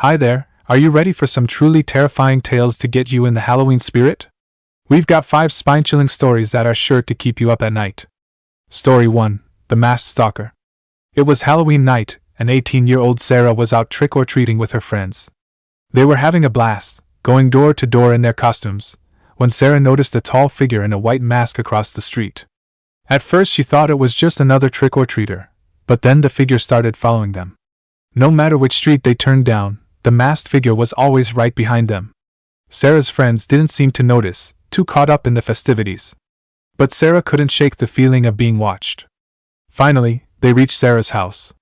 Hi there, are you ready for some truly terrifying tales to get you in the Halloween spirit? We've got 5 spine-chilling stories that are sure to keep you up at night. Story 1. The Masked Stalker. It was Halloween night, and 18-year-old Sarah was out trick-or-treating with her friends. They were having a blast, going door to door in their costumes, when Sarah noticed a tall figure in a white mask across the street. At first she thought it was just another trick-or-treater, but then the figure started following them. No matter which street they turned down, the masked figure was always right behind them. Sarah's friends didn't seem to notice, too caught up in the festivities. But Sarah couldn't shake the feeling of being watched. Finally, they reached Sarah's house.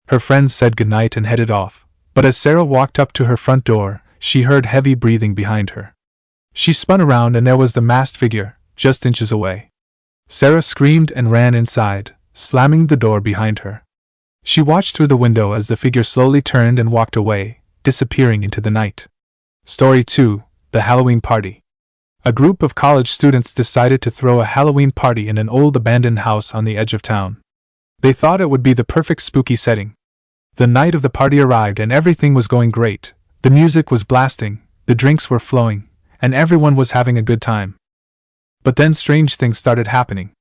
Her friends said goodnight and headed off, but as Sarah walked up to her front door, she heard heavy breathing behind her. She spun around and there was the masked figure, just inches away. Sarah screamed and ran inside, slamming the door behind her. She watched through the window as the figure slowly turned and walked away, disappearing into the night. Story 2. The Halloween Party. A group of college students decided to throw a Halloween party in an old abandoned house on the edge of town. They thought it would be the perfect spooky setting. The night of the party arrived and everything was going great. The music was blasting, the drinks were flowing, and everyone was having a good time. But then strange things started happening.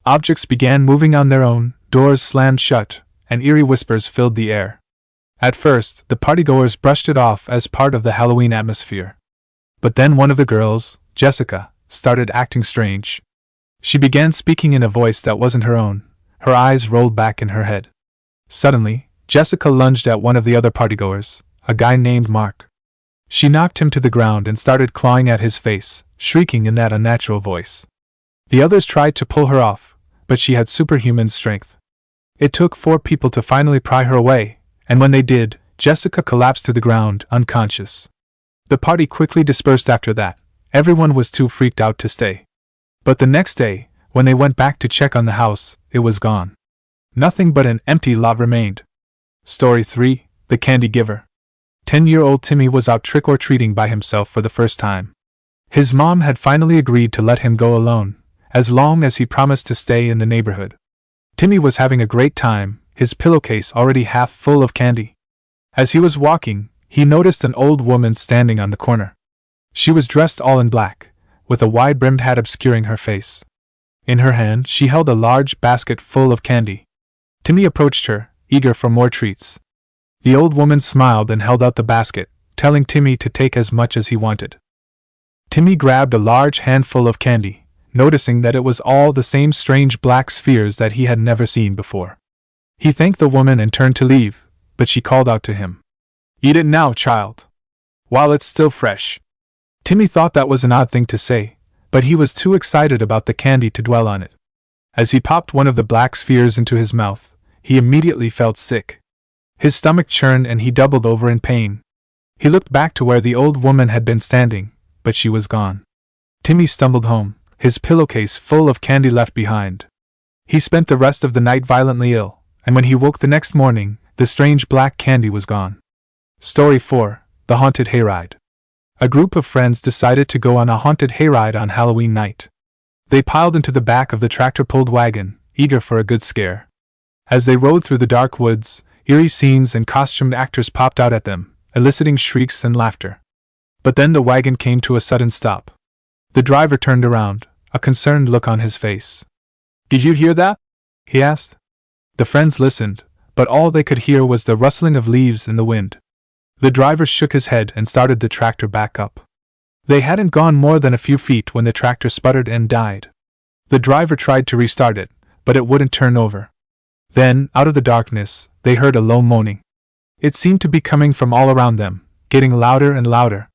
Objects began moving on their own, doors slammed shut, and eerie whispers filled the air. At first, the partygoers brushed it off as part of the Halloween atmosphere. But then one of the girls, Jessica, started acting strange. She began speaking in a voice that wasn't her own. Her eyes rolled back in her head. Suddenly, Jessica lunged at one of the other partygoers, a guy named Mark. She knocked him to the ground and started clawing at his face, shrieking in that unnatural voice. The others tried to pull her off, but she had superhuman strength. It took 4 people to finally pry her away, and when they did, Jessica collapsed to the ground, unconscious. The party quickly dispersed after that. Everyone was too freaked out to stay. But the next day, when they went back to check on the house, it was gone. Nothing but an empty lot remained. Story 3. The Candy Giver. 10-year-old Timmy was out trick-or-treating by himself for the first time. His mom had finally agreed to let him go alone, as long as he promised to stay in the neighborhood. Timmy was having a great time, his pillowcase already half full of candy. As he was walking, he noticed an old woman standing on the corner. She was dressed all in black, with a wide-brimmed hat obscuring her face. In her hand, she held a large basket full of candy. Timmy approached her, eager for more treats. The old woman smiled and held out the basket, telling Timmy to take as much as he wanted. Timmy grabbed a large handful of candy, noticing that it was all the same strange black spheres that he had never seen before. He thanked the woman and turned to leave, but she called out to him. "Eat it now, child, while it's still fresh." Timmy thought that was an odd thing to say, but he was too excited about the candy to dwell on it. As he popped one of the black spheres into his mouth, he immediately felt sick. His stomach churned and he doubled over in pain. He looked back to where the old woman had been standing, but she was gone. Timmy stumbled home, his pillowcase full of candy left behind. He spent the rest of the night violently ill, and when he woke the next morning, the strange black candy was gone. Story 4. The Haunted Hayride. A group of friends decided to go on a haunted hayride on Halloween night. They piled into the back of the tractor-pulled wagon, eager for a good scare. As they rode through the dark woods, eerie scenes and costumed actors popped out at them, eliciting shrieks and laughter. But then the wagon came to a sudden stop. The driver turned around, a concerned look on his face. "Did you hear that?" he asked. The friends listened, but all they could hear was the rustling of leaves in the wind. The driver shook his head and started the tractor back up. They hadn't gone more than a few feet when the tractor sputtered and died. The driver tried to restart it, but it wouldn't turn over. Then, out of the darkness, they heard a low moaning. It seemed to be coming from all around them, getting louder and louder.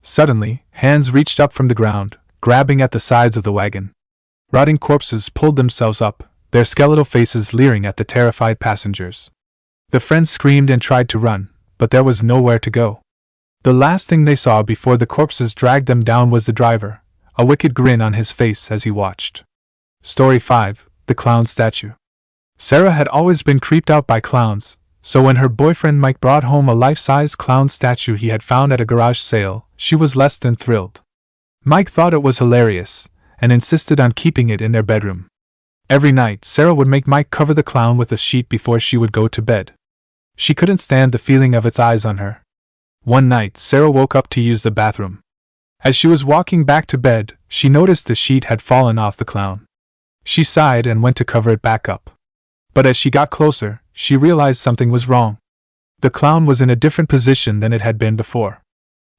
Suddenly, hands reached up from the ground, grabbing at the sides of the wagon. Rotting corpses pulled themselves up, their skeletal faces leering at the terrified passengers. The friends screamed and tried to run, but there was nowhere to go. The last thing they saw before the corpses dragged them down was the driver, a wicked grin on his face as he watched. Story 5. The Clown Statue. Sarah had always been creeped out by clowns, so when her boyfriend Mike brought home a life-size clown statue he had found at a garage sale, she was less than thrilled. Mike thought it was hilarious, and insisted on keeping it in their bedroom. Every night, Sarah would make Mike cover the clown with a sheet before she would go to bed. She couldn't stand the feeling of its eyes on her. One night, Sarah woke up to use the bathroom. As she was walking back to bed, she noticed the sheet had fallen off the clown. She sighed and went to cover it back up. But as she got closer, she realized something was wrong. The clown was in a different position than it had been before.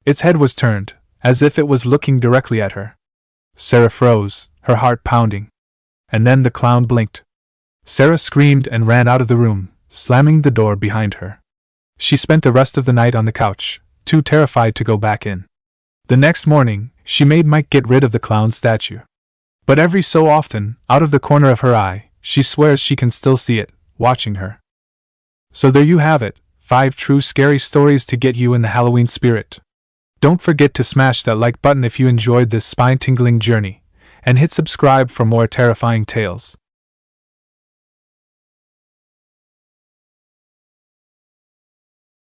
Its head was turned, as if it was looking directly at her. Sarah froze, her heart pounding. And then the clown blinked. Sarah screamed and ran out of the room, slamming the door behind her. She spent the rest of the night on the couch, too terrified to go back in. The next morning, she made Mike get rid of the clown's statue. But every so often, out of the corner of her eye, she swears she can still see it, watching her. So there you have it, 5 true scary stories to get you in the Halloween spirit. Don't forget to smash that like button if you enjoyed this spine-tingling journey, and hit subscribe for more terrifying tales.